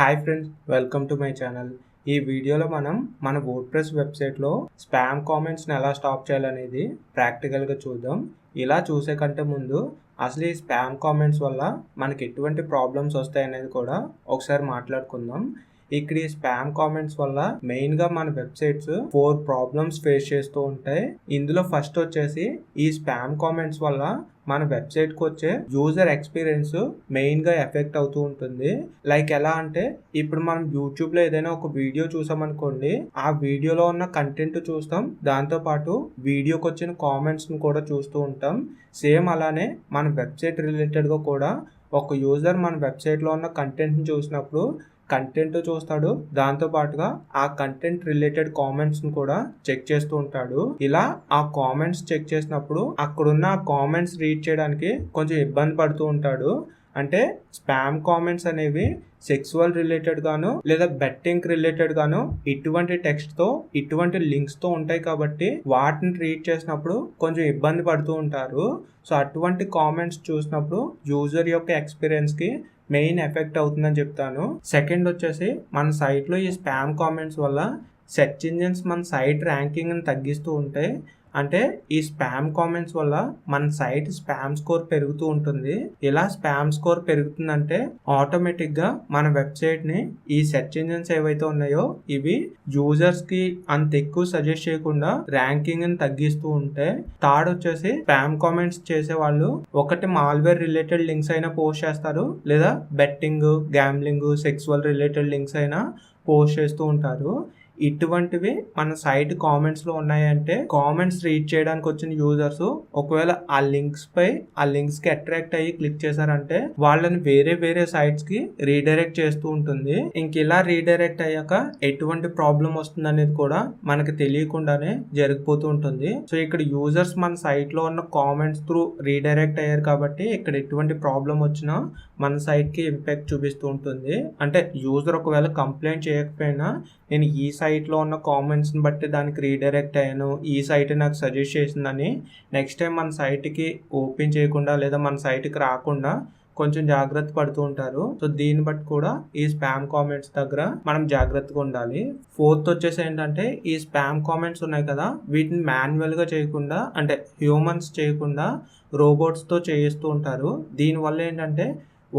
Hi friends, welcome to my channel. ఈ వీడియోలో మనం మన వర్డ్‌ప్రెస్ వెబ్సైట్లో స్పామ్ కామెంట్స్ని ఎలా స్టాప్ చేయాలనేది ప్రాక్టికల్గా చూద్దాం. ఇలా చూసే కంటే ముందు అసలు ఈ స్పామ్ కామెంట్స్ వల్ల మనకి ఎటువంటి ప్రాబ్లమ్స్ వస్తాయనేది కూడా ఒకసారి మాట్లాడుకుందాం. ఇక్కడ ఈ స్పామ్ కామెంట్స్ వల్ల మెయిన్గా మన వెబ్సైట్స్ 4 ప్రాబ్లమ్స్ ఫేస్ చేస్తూ ఉంటాయి. ఇందులో ఫస్ట్ వచ్చేసి ఈ స్పామ్ కామెంట్స్ వల్ల మన వెబ్సైట్కి వచ్చే యూజర్ ఎక్స్పీరియన్స్ మెయిన్గా ఎఫెక్ట్ అవుతూ ఉంటుంది. లైక్ ఎలా అంటే, ఇప్పుడు మనం యూట్యూబ్లో ఏదైనా ఒక వీడియో చూసామనుకోండి, ఆ వీడియోలో ఉన్న కంటెంట్ చూస్తాం, దాంతోపాటు వీడియోకి వచ్చిన కామెంట్స్ని కూడా చూస్తూ ఉంటాం. సేమ్ అలానే మన వెబ్సైట్ రిలేటెడ్గా కూడా ఒక యూజర్ మన వెబ్సైట్లో ఉన్న కంటెంట్ని చూసినప్పుడు కంటెంట్ చూస్తాడు, దాంతో పాటుగా ఆ కంటెంట్ రిలేటెడ్ కామెంట్స్ని కూడా చెక్ చేస్తూ ఉంటాడు. ఇలా ఆ కామెంట్స్ చెక్ చేసినప్పుడు అక్కడున్న ఆ కామెంట్స్ రీడ్ చేయడానికి కొంచెం ఇబ్బంది పడుతూ ఉంటాడు. అంటే స్పామ్ కామెంట్స్ అనేవి సెక్సువల్ రిలేటెడ్ గాను లేదా బెట్టింగ్ రిలేటెడ్ గాను ఇటువంటి టెక్స్ట్ తో ఇటువంటి లింక్స్ తో ఉంటాయి కాబట్టి వాటిని రీడ్ చేసినప్పుడు కొంచెం ఇబ్బంది పడుతూ ఉంటారు. సో అటువంటి కామెంట్స్ చూసినప్పుడు యూజర్ యొక్క ఎక్స్పీరియన్స్ కి మెయిన్ ఎఫెక్ట్ అవుతుందని చెప్తాను. సెకండ్ వచ్చేసి, మన సైట్లో ఈ స్పామ్ కామెంట్స్ వల్ల సెర్చ్ ఇంజిన్స్ మన సైట్ ర్యాంకింగ్ని తగ్గిస్తూ ఉంటాయి. అంటే ఈ స్పామ్ కామెంట్స్ వల్ల మన సైట్ స్పామ్ స్కోర్ పెరుగుతూ ఉంటుంది. ఇలా స్పామ్ స్కోర్ పెరుగుతుందంటే ఆటోమేటిక్గా మన వెబ్సైట్ని ఈ సెర్చ్ ఇంజిన్స్ ఏవైతే ఉన్నాయో ఇవి యూజర్స్కి అంత ఎక్కువ సజెస్ట్ చేయకుండా ర్యాంకింగ్ని తగ్గిస్తూ ఉంటాయి. థర్డ్ వచ్చేసి, స్పామ్ కామెంట్స్ చేసే వాళ్ళు ఒకటి మాల్వేర్ రిలేటెడ్ లింక్స్ అయినా పోస్ట్ చేస్తారు, లేదా betting, gambling, sexual related links అయినా పోస్ట్ చేస్తూ ఉంటారు. ఇటువంటివి మన సైట్ కామెంట్స్లో ఉన్నాయంటే కామెంట్స్ రీడ్ చేయడానికి వచ్చిన యూజర్స్ ఒకవేళ ఆ లింక్స్కి అట్రాక్ట్ అయ్యి క్లిక్ చేశారంటే వాళ్ళని వేరే సైట్స్కి రీడైరెక్ట్ చేస్తూ ఉంటుంది. ఇంక ఇలా రీడైరెక్ట్ అయ్యాక ఎటువంటి ప్రాబ్లం వస్తుంది అనేది కూడా మనకి తెలియకుండానే జరిగిపోతూ ఉంటుంది. సో ఇక్కడ యూజర్స్ మన సైట్లో ఉన్న కామెంట్స్ త్రూ రీడైరెక్ట్ అయ్యారు కాబట్టి ఇక్కడ ఎటువంటి ప్రాబ్లం వచ్చినా మన సైట్కి ఇంపాక్ట్ చూపిస్తూ ఉంటుంది. అంటే యూజర్ ఒకవేళ కంప్లైంట్ చేయకపోయినా నేను ఈ సైట్లో ఉన్న కామెంట్స్ని బట్టి దానికి రీడైరెక్ట్ అయ్యాను, ఈ సైట్ నాకు సజెస్ట్ చేసిందని నెక్స్ట్ టైం మన సైట్కి ఓపెన్ చేయకుండా లేదా మన సైట్కి రాకుండా కొంచెం జాగ్రత్త పడుతూ ఉంటారు. సో దీన్ని బట్టి కూడా ఈ స్పామ్ కామెంట్స్ దగ్గర మనం జాగ్రత్తగా ఉండాలి. ఫోర్త్ వచ్చేసి ఏంటంటే, ఈ స్పామ్ కామెంట్స్ ఉన్నాయి కదా, వీటిని మాన్యువల్గా చేయకుండా అంటే హ్యూమన్స్ చేయకుండా రోబోట్స్తో చేయిస్తూ ఉంటారు. దీనివల్ల ఏంటంటే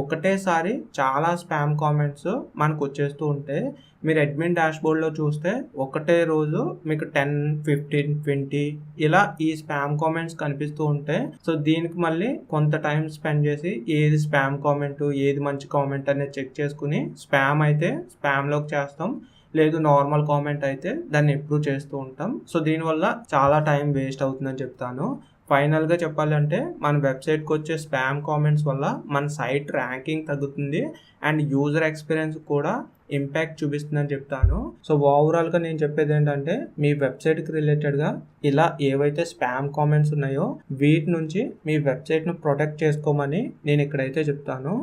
ఒకటేసారి చాలా స్పామ్ కామెంట్స్ మనకు వచ్చేస్తూ ఉంటాయి. మీరు అడ్మిన్ డాష్బోర్డ్లో చూస్తే ఒకటే రోజు మీకు 10, 15, 20 ఇలా ఈ స్పామ్ కామెంట్స్ కనిపిస్తూ ఉంటాయి. సో దీనికి మళ్ళీ కొంత టైం స్పెండ్ చేసి ఏది స్పామ్ కామెంట్, ఏది మంచి కామెంట్ అనేది చెక్ చేసుకుని స్పామ్ అయితే స్పామ్లోకి చేస్తాం, లేదు నార్మల్ కామెంట్ అయితే దాన్ని ఇంప్రూవ్ చేస్తూ ఉంటాం. సో దీనివల్ల చాలా టైం వేస్ట్ అవుతుందని చెప్తాను. ఫైనల్గా చెప్పాలంటే మన వెబ్సైట్కి వచ్చే స్పామ్ కామెంట్స్ వల్ల మన సైట్ ర్యాంకింగ్ తగ్గుతుంది అండ్ యూజర్ ఎక్స్పీరియన్స్ కూడా ఇంపాక్ట్ చూపిస్తుందని చెప్తాను. సో ఓవరాల్గా నేను చెప్పేది ఏంటంటే, మీ వెబ్సైట్కి రిలేటెడ్గా ఇలా ఏవైతే స్పామ్ కామెంట్స్ ఉన్నాయో వీటి నుంచి మీ వెబ్సైట్ను ప్రొటెక్ట్ చేసుకోమని నేను ఇక్కడైతే చెప్తాను.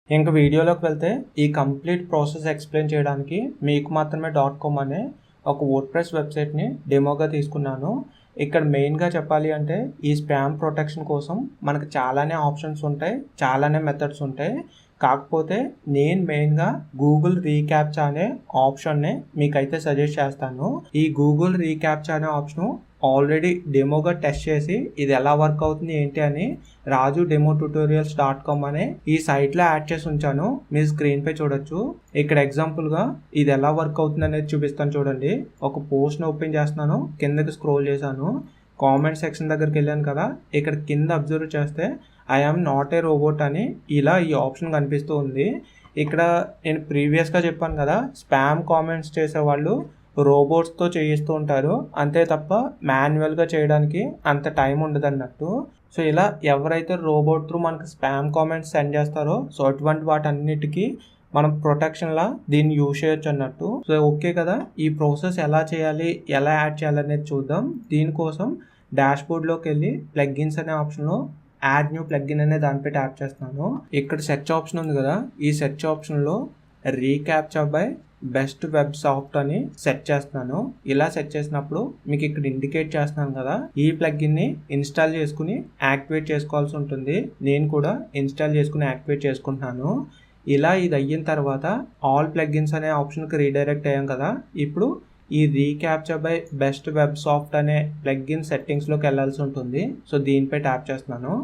ఇంకా వీడియోలోకి వెళ్తే, ఈ కంప్లీట్ ప్రాసెస్ ఎక్స్ప్లెయిన్ చేయడానికి మీకు మాత్రమే .com అనే ఒక వర్డ్‌ప్రెస్ వెబ్సైట్ని డెమోగా తీసుకున్నాను. ఇక్కడ మెయిన్గా చెప్పాలి అంటే, ఈ స్పామ్ ప్రొటెక్షన్ కోసం మనకు చాలానే ఆప్షన్స్ ఉంటాయి, చాలానే మెథడ్స్ ఉంటాయి. కాకపోతే నేను మెయిన్గా గూగుల్ రీక్యాప్చా అనే ఆప్షన్ని మీకైతే సజెస్ట్ చేస్తాను. ఈ గూగుల్ రీక్యాప్చా అనే ఆప్షను ఆల్రెడీ డెమోగా టెస్ట్ చేసి ఇది ఎలా వర్క్ అవుతుంది ఏంటి అని rajudemotutorials.com అనే ఈ సైట్లో యాడ్ చేసి ఉంచాను. మీరు స్క్రీన్ పై చూడొచ్చు. ఇక్కడ ఎగ్జాంపుల్గా ఇది ఎలా వర్క్ అవుతుంది అనేది చూపిస్తాను చూడండి. ఒక పోస్ట్ని ఓపెన్ చేస్తున్నాను, కిందకి స్క్రోల్ చేశాను, కామెంట్ సెక్షన్ దగ్గరికి వెళ్ళాను కదా, ఇక్కడ కింద అబ్జర్వ్ చేస్తే I am not a robot అని ఇలా ఈ ఆప్షన్ కనిపిస్తూ ఉంది. ఇక్కడ నేను ప్రీవియస్గా చెప్పాను కదా, స్పామ్ కామెంట్స్ చేసేవాళ్ళు రోబోట్స్తో చేయిస్తూ ఉంటారు, అంతే తప్ప మాన్యువల్గా చేయడానికి అంత టైం ఉండదు అన్నట్టు. సో ఇలా ఎవరైతే రోబోట్ త్రూ మనకు స్పామ్ కామెంట్స్ సెండ్ చేస్తారో సో అటువంటి వాటన్నిటికీ మనం ప్రొటెక్షన్లా దీన్ని యూజ్ చేయొచ్చు అన్నట్టు. సో ఓకే కదా, ఈ ప్రాసెస్ ఎలా చేయాలి, ఎలా యాడ్ చేయాలి అనేది చూద్దాం. దీనికోసం డాష్బోర్డ్లోకి వెళ్ళి ప్లగ్గిన్స్ అనే ఆప్షన్లో యాడ్ న్యూ ప్లగ్గిన్ అనే దానిపై ట్యాప్ చేస్తున్నాను. ఇక్కడ సెర్చ్ ఆప్షన్ ఉంది కదా, ఈ సెర్చ్ ఆప్షన్లో రీక్యాప్చా బై బెస్ట్ వెబ్ సాఫ్ట్ అని సెట్ చేస్తున్నాను. ఇలా సెట్ చేసినప్పుడు మీకు ఇక్కడ ఇండికేట్ చేస్తున్నాను కదా, ఈ ప్లగ్గిన్ ని ఇన్స్టాల్ చేసుకుని యాక్టివేట్ చేసుకోవాల్సి ఉంటుంది. నేను కూడా ఇన్స్టాల్ చేసుకుని యాక్టివేట్ చేసుకుంటున్నాను. ఇలా ఇది అయిన తర్వాత ఆల్ ప్లగ్గిన్స్ అనే ఆప్షన్కి రీడైరెక్ట్ అయ్యాం కదా, ఇప్పుడు ఈ recapture by best web soft అనే ప్లగ్గిన్ సెట్టింగ్స్లోకి వెళ్ళాల్సి ఉంటుంది. సో దీనిపై ట్యాప్ చేస్తున్నాను.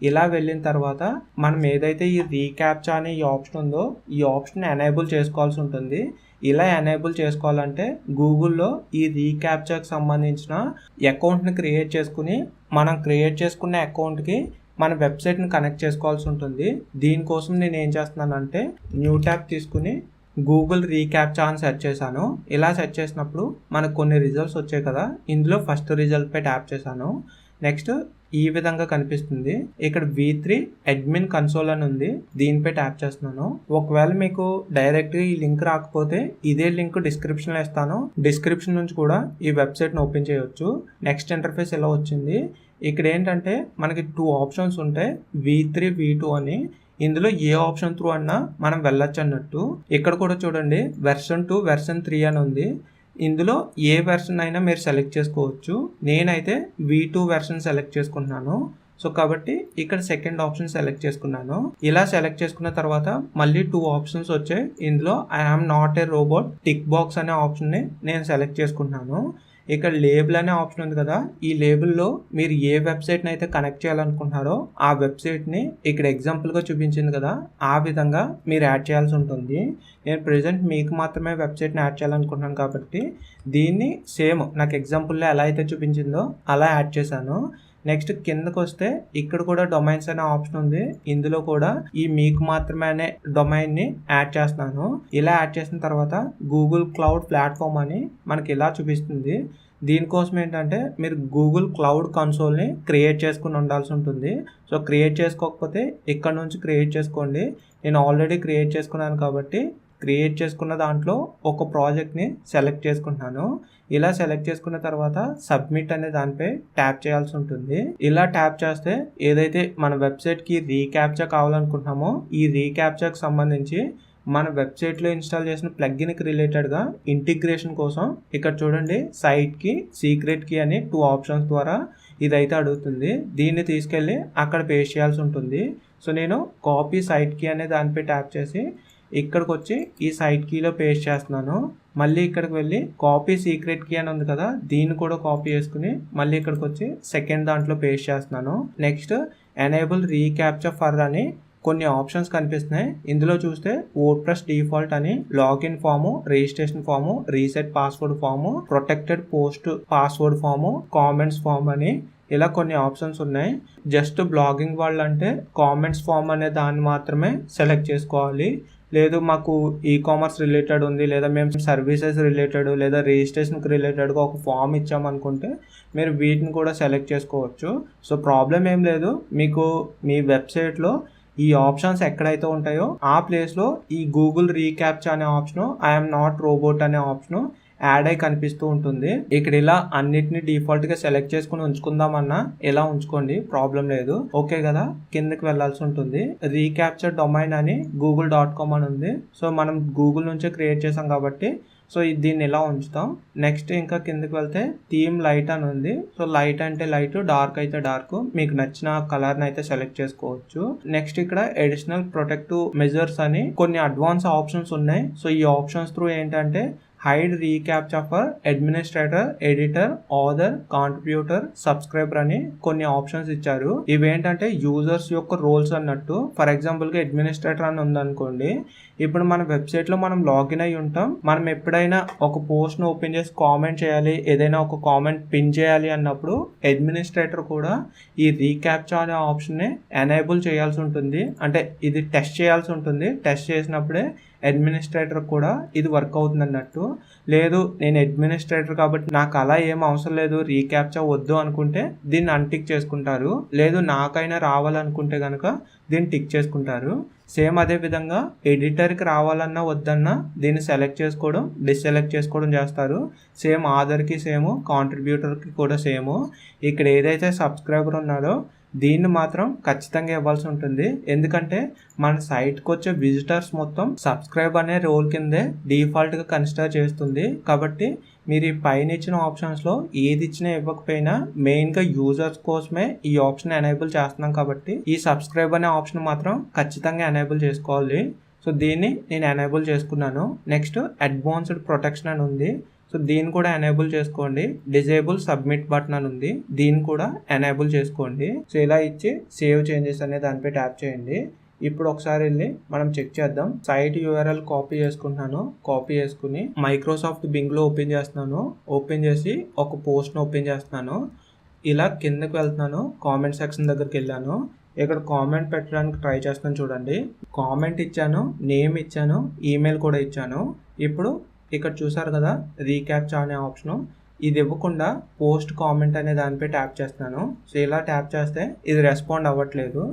ఇలా వెళ్ళిన తర్వాత మనం ఏదైతే ఈ రీక్యాప్చర్ అనే ఈ ఆప్షన్ ఉందో ఈ ఆప్షన్ ఎనేబుల్ చేసుకోవాల్సి ఉంటుంది. ఇలా ఎనేబుల్ చేసుకోవాలంటే గూగుల్లో ఈ రీక్యాప్చర్కి సంబంధించిన అకౌంట్ని క్రియేట్ చేసుకుని మనం క్రియేట్ చేసుకున్న అకౌంట్కి మన వెబ్సైట్ని కనెక్ట్ చేసుకోవాల్సి ఉంటుంది. దీనికోసం నేను ఏం చేస్తున్నానంటే న్యూ ట్యాబ్ తీసుకుని గూగుల్ రీక్యాప్చర్ అని సెర్చ్ చేశాను. ఇలా సెర్చ్ చేసినప్పుడు మనకు కొన్ని రిజల్ట్స్ వచ్చాయి కదా, ఇందులో ఫస్ట్ రిజల్ట్ పై ట్యాప్ చేశాను. నెక్స్ట్ ఈ విధంగా కనిపిస్తుంది. ఇక్కడ V3 అడ్మిన్ కన్సోల్ అని ఉంది, దీనిపై ట్యాప్ చేస్తున్నాను. ఒకవేళ మీకు డైరెక్ట్గా ఈ లింక్ రాకపోతే ఇదే లింక్ డిస్క్రిప్షన్లో ఇస్తాను. డిస్క్రిప్షన్ నుంచి కూడా ఈ వెబ్సైట్ని ఓపెన్ చేయొచ్చు. నెక్స్ట్ ఇంటర్ఫేస్ ఇలా వచ్చింది. ఇక్కడ ఏంటంటే మనకి 2 ఆప్షన్స్ ఉంటాయి, V3 V2 అని. ఇందులో ఏ ఆప్షన్ త్రూ అన్నా మనం వెళ్ళొచ్చు అన్నట్టు. ఇక్కడ కూడా చూడండి వెర్షన్ 2 వెర్షన్ 3 అని ఉంది. ఇందులో ఏ వెర్షన్ అయినా మీరు సెలెక్ట్ చేసుకోవచ్చు. నేనైతే V2 వెర్షన్ సెలెక్ట్ చేసుకుంటున్నాను. సో కాబట్టి ఇక్కడ సెకండ్ ఆప్షన్ సెలెక్ట్ చేసుకున్నాను. ఇలా సెలెక్ట్ చేసుకున్న తర్వాత మళ్ళీ 2 ఆప్షన్స్ వచ్చాయి. ఇందులో I am not a robot tick box అనే ఆప్షన్ని నేను సెలెక్ట్ చేసుకుంటున్నాను. ఇక్కడ లేబుల్ అనే ఆప్షన్ ఉంది కదా, ఈ లేబుల్లో మీరు ఏ వెబ్సైట్ని అయితే కనెక్ట్ చేయాలనుకుంటున్నారో ఆ వెబ్సైట్ని ఇక్కడ ఎగ్జాంపుల్గా చూపించింది కదా, ఆ విధంగా మీరు యాడ్ చేయాల్సి ఉంటుంది. నేను ప్రెజెంట్ మీకు మాత్రమే వెబ్సైట్ని యాడ్ చేయాలనుకుంటున్నాను కాబట్టి దీన్ని సేమ్ నాకు ఎగ్జాంపుల్లో ఎలా అయితే చూపించిందో అలా యాడ్ చేశాను. నెక్స్ట్ కిందకు వస్తే ఇక్కడ కూడా డొమైన్స్ అనే ఆప్షన్ ఉంది. ఇందులో కూడా ఈ మీకు మాత్రమే అనే డొమైన్ని యాడ్ చేస్తున్నాను. ఇలా యాడ్ చేసిన తర్వాత గూగుల్ క్లౌడ్ ప్లాట్ఫామ్ అని మనకి ఇలా చూపిస్తుంది. దీనికోసం ఏంటంటే మీరు గూగుల్ క్లౌడ్ కన్సోల్ని క్రియేట్ చేసుకుని ఉండాల్సి ఉంటుంది. సో క్రియేట్ చేసుకోకపోతే ఇక్కడ నుంచి క్రియేట్ చేసుకోండి. నేను ఆల్రెడీ క్రియేట్ చేసుకున్నాను కాబట్టి క్రియేట్ చేసుకున్న దాంట్లో ఒక ప్రాజెక్ట్ని సెలెక్ట్ చేసుకుంటున్నాను. ఇలా సెలెక్ట్ చేసుకున్న తర్వాత సబ్మిట్ అనే దానిపై ట్యాప్ చేయాల్సి ఉంటుంది. ఇలా ట్యాప్ చేస్తే ఏదైతే మన వెబ్సైట్కి రీక్యాప్చర్ కావాలనుకుంటున్నామో ఈ రీక్యాప్చర్కి సంబంధించి మన వెబ్సైట్లో ఇన్స్టాల్ చేసిన ప్లగ్గిన్కి రిలేటెడ్గా ఇంటిగ్రేషన్ కోసం ఇక్కడ చూడండి సైట్కి సీక్రెట్ కీ అని 2 ఆప్షన్స్ ద్వారా ఇదైతే అడుగుతుంది. దీన్ని తీసుకెళ్ళి అక్కడ పేస్ట్ చేయాల్సి ఉంటుంది. సో నేను కాపీ సైట్ కీ అనే దానిపై ట్యాప్ చేసి ఇక్కడికి వచ్చి ఈ సైట్ కీలో పేస్ట్ చేస్తున్నాను. మళ్ళీ ఇక్కడికి వెళ్ళి కాపీ సీక్రెట్ కీ అని ఉంది కదా, దీన్ని కూడా కాపీ చేసుకుని మళ్ళీ ఇక్కడికి వచ్చి సెకండ్ దాంట్లో పేస్ట్ చేస్తున్నాను. నెక్స్ట్ ఎనేబుల్ రీక్యాప్చర్ ఫర్ అని కొన్ని ఆప్షన్స్ కనిపిస్తున్నాయి. ఇందులో చూస్తే వర్డ్ప్రెస్ డిఫాల్ట్ అని login form, registration form, reset password form, protected post password form, comments form అని ఇలా కొన్ని ఆప్షన్స్ ఉన్నాయి. జస్ట్ బ్లాగింగ్ వాళ్ళు అంటే కామెంట్స్ ఫామ్ అనే దాన్ని మాత్రమే సెలెక్ట్ చేసుకోవాలి. లేదు మాకు ఈ కామర్స్ రిలేటెడ్ ఉంది, లేదా మేము సర్వీసెస్ రిలేటెడ్ లేదా రిజిస్ట్రేషన్కి రిలేటెడ్గా ఒక ఫామ్ ఇచ్చామనుకుంటే మీరు వీటిని కూడా సెలెక్ట్ చేసుకోవచ్చు. సో ప్రాబ్లం ఏం లేదు, మీకు మీ వెబ్సైట్లో ఈ ఆప్షన్స్ ఎక్కడైతే ఉంటాయో ఆ ప్లేస్లో ఈ గూగుల్ రీక్యాప్చర్ అనే ఆప్షను, ఐఎమ్ నాట్ రోబోట్ అనే ఆప్షను యాడ్ అయి కనిపిస్తూ ఉంటుంది. ఇక్కడ ఇలా అన్నిటిని డిఫాల్ట్ గా సెలెక్ట్ చేసుకుని ఉంచుకుందామన్నా ఇలా ఉంచుకోండి, ప్రాబ్లం లేదు. ఓకే కదా, కిందకి వెళ్లాల్సి ఉంటుంది. రీక్యాప్చర్ డొమైన్ అని google.com అని ఉంది. సో మనం గూగుల్ నుంచే క్రియేట్ చేసాం కాబట్టి సో దీన్ని ఇలా ఉంచుతాం. నెక్స్ట్ ఇంకా కిందకి వెళ్తే థీమ్ లైట్ అని ఉంది. సో లైట్ అంటే లైట్, డార్క్ అయితే డార్క్, మీకు నచ్చిన కలర్ని అయితే సెలెక్ట్ చేసుకోవచ్చు. నెక్స్ట్ ఇక్కడ అడిషనల్ ప్రొటెక్టివ్ మెజర్స్ అని కొన్ని అడ్వాన్స్ ఆప్షన్స్ ఉన్నాయి. సో ఈ ఆప్షన్స్ త్రూ ఏంటంటే hide recaptcha for administrator, editor, author, contributor, subscriber అని కొన్ని ఆప్షన్స్ ఇచ్చారు. ఇవేంటంటే యూజర్స్ యొక్క రోల్స్ అన్నట్టు. ఫర్ ఎగ్జాంపుల్ గా అడ్మినిస్ట్రేటర్ అని ఉందనుకోండి, ఇప్పుడు మన వెబ్సైట్ లో మనం లాగిన్ అయి ఉంటాం. మనం ఎప్పుడైనా ఒక పోస్ట్ ను ఓపెన్ చేసి కామెంట్ చేయాలి, ఏదైనా ఒక కామెంట్ పిన్ చేయాలి అన్నప్పుడు అడ్మినిస్ట్రేటర్ కూడా ఈ రీక్యాప్చర్ అనే ఆప్షన్ ని ఎనేబుల్ చేయాల్సి ఉంటుంది. అంటే ఇది టెస్ట్ చేయాల్సి ఉంటుంది. టెస్ట్ చేసినప్పుడే అడ్మినిస్ట్రేటర్ కూడా ఇది వర్క్ అవుతుంది అన్నట్టు. లేదు నేను అడ్మినిస్ట్రేటర్ కాబట్టి నాకు అలా ఏం అవసరం లేదు, రీక్యాప్చర్ వద్దు అనుకుంటే దీన్ని అన్టిక్ చేసుకుంటారు. లేదు నాకైనా రావాలనుకుంటే కనుక దీన్ని టిక్ చేసుకుంటారు. సేమ్ అదే విధంగా ఎడిటర్కి రావాలన్నా వద్దన్నా దీన్ని సెలెక్ట్ చేసుకోవడం, డిస్సెలెక్ట్ చేసుకోవడం చేస్తారు. సేమ్ ఆథర్కి సేమ్, కాంట్రిబ్యూటర్కి కూడా సేమ్. ఇక్కడ ఏదైతే సబ్స్క్రైబర్ ఉన్నారో దీన్ని మాత్రం ఖచ్చితంగా ఇవ్వాల్సి ఉంటుంది. ఎందుకంటే మన సైట్కి వచ్చే విజిటర్స్ మొత్తం సబ్స్క్రైబ్ అనే రోల్ కిందే డిఫాల్ట్గా కన్సిడర్ చేస్తుంది. కాబట్టి మీరు ఈ పైన ఇచ్చిన ఆప్షన్స్లో ఏది ఇచ్చినా ఇవ్వకపోయినా మెయిన్గా యూజర్స్ కోసమే ఈ ఆప్షన్ ఎనేబుల్ చేస్తున్నాం. కాబట్టి ఈ సబ్స్క్రైబ్ అనే ఆప్షన్ మాత్రం ఖచ్చితంగా ఎనేబుల్ చేసుకోవాలి. సో దీన్ని నేను ఎనేబుల్ చేసుకున్నాను. నెక్స్ట్ అడ్వాన్స్డ్ ప్రొటెక్షన్ అని ఉంది. సో దీన్ని కూడా ఎనేబుల్ చేసుకోండి. డిజేబుల్ సబ్మిట్ బటన్ అని ఉంది, దీన్ని కూడా ఎనేబుల్ చేసుకోండి. సో ఇలా ఇచ్చి సేవ్ చేంజెస్ అనే దానిపై ట్యాప్ చేయండి. ఇప్పుడు ఒకసారి వెళ్ళి మనం చెక్ చేద్దాం. సైట్ యూఆర్ఎల్ కాపీ చేసుకుంటున్నాను. కాపీ చేసుకుని మైక్రోసాఫ్ట్ బింగ్లో ఓపెన్ చేస్తున్నాను. ఓపెన్ చేసి ఒక పోస్ట్ను ఓపెన్ చేస్తున్నాను. ఇలా కిందకి వెళ్తున్నాను. కామెంట్ సెక్షన్ దగ్గరికి వెళ్ళాను. ఇక్కడ కామెంట్ పెట్టడానికి ట్రై చేస్తాను. చూడండి, కామెంట్ ఇచ్చాను, నేమ్ ఇచ్చాను, ఈమెయిల్ కూడా ఇచ్చాను. ఇప్పుడు ఇక్కడ చూసారు కదా రీక్యాప్చా అనే ఆప్షను, ఇది ఇవ్వకుండా పోస్ట్ కామెంట్ అనే దానిపై ట్యాప్ చేస్తున్నాను. సో ఇలా ట్యాప్ చేస్తే ఇది రెస్పాండ్ అవ్వట్లేదు.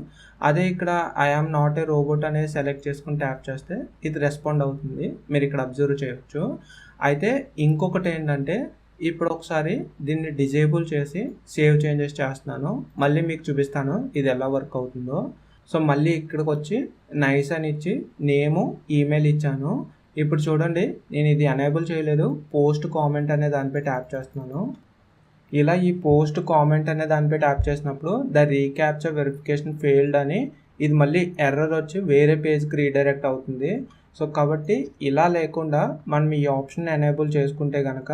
అదే ఇక్కడ ఐఆమ్ నాట్ ఏ రోబోట్ అనేది సెలెక్ట్ చేసుకుని ట్యాప్ చేస్తే ఇది రెస్పాండ్ అవుతుంది. మీరు ఇక్కడ అబ్జర్వ్ చేయొచ్చు. అయితే ఇంకొకటి ఏంటంటే, ఇప్పుడు ఒకసారి దీన్ని డిజేబుల్ చేసి సేవ్ చేంజెస్ చేస్తున్నాను. మళ్ళీ మీకు చూపిస్తాను ఇది ఎలా వర్క్ అవుతుందో. సో మళ్ళీ ఇక్కడికి వచ్చి నైస్ అని ఇచ్చి నేము ఈమెయిల్ ఇచ్చాను. ఇప్పుడు చూడండి, నేను ఇది ఎనేబుల్ చేయలేదు. పోస్ట్ కామెంట్ అనే దానిపై ట్యాప్ చేస్తున్నాను. ఇలా ఈ పోస్ట్ కామెంట్ అనే దానిపై ట్యాప్ చేసినప్పుడు ద రీక్యాప్చా వెరిఫికేషన్ ఫెయిల్డ్ అని ఇది మళ్ళీ ఎర్రర్ వచ్చి వేరే పేజ్కి రీడైరెక్ట్ అవుతుంది. సో కాబట్టి ఇలా లేకుండా మనం ఈ ఆప్షన్ ఎనేబుల్ చేసుకుంటే కనుక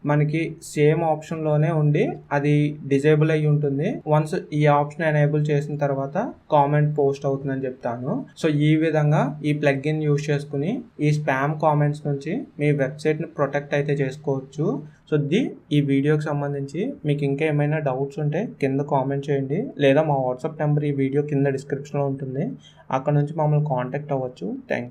మనకి సేమ్ ఆప్షన్లోనే ఉండి అది డిజేబుల్ అయ్యి ఉంటుంది. వన్స్ ఈ ఆప్షన్ ఎనేబుల్ చేసిన తర్వాత కామెంట్ పోస్ట్ అవుతుందని చెప్తాను. సో ఈ విధంగా ఈ ప్లగ్ఇన్ యూజ్ చేసుకుని ఈ స్పామ్ కామెంట్స్ నుంచి మీ వెబ్సైట్ని ప్రొటెక్ట్ అయితే చేసుకోవచ్చు. సో ఈ వీడియోకి సంబంధించి మీకు ఇంకా ఏమైనా డౌట్స్ ఉంటే కింద కామెంట్ చేయండి, లేదా మా వాట్సాప్ నెంబర్ ఈ వీడియో కింద డిస్క్రిప్షన్లో ఉంటుంది. అక్కడ నుంచి మమ్మల్ని కాంటాక్ట్ అవ్వచ్చు. Thank you.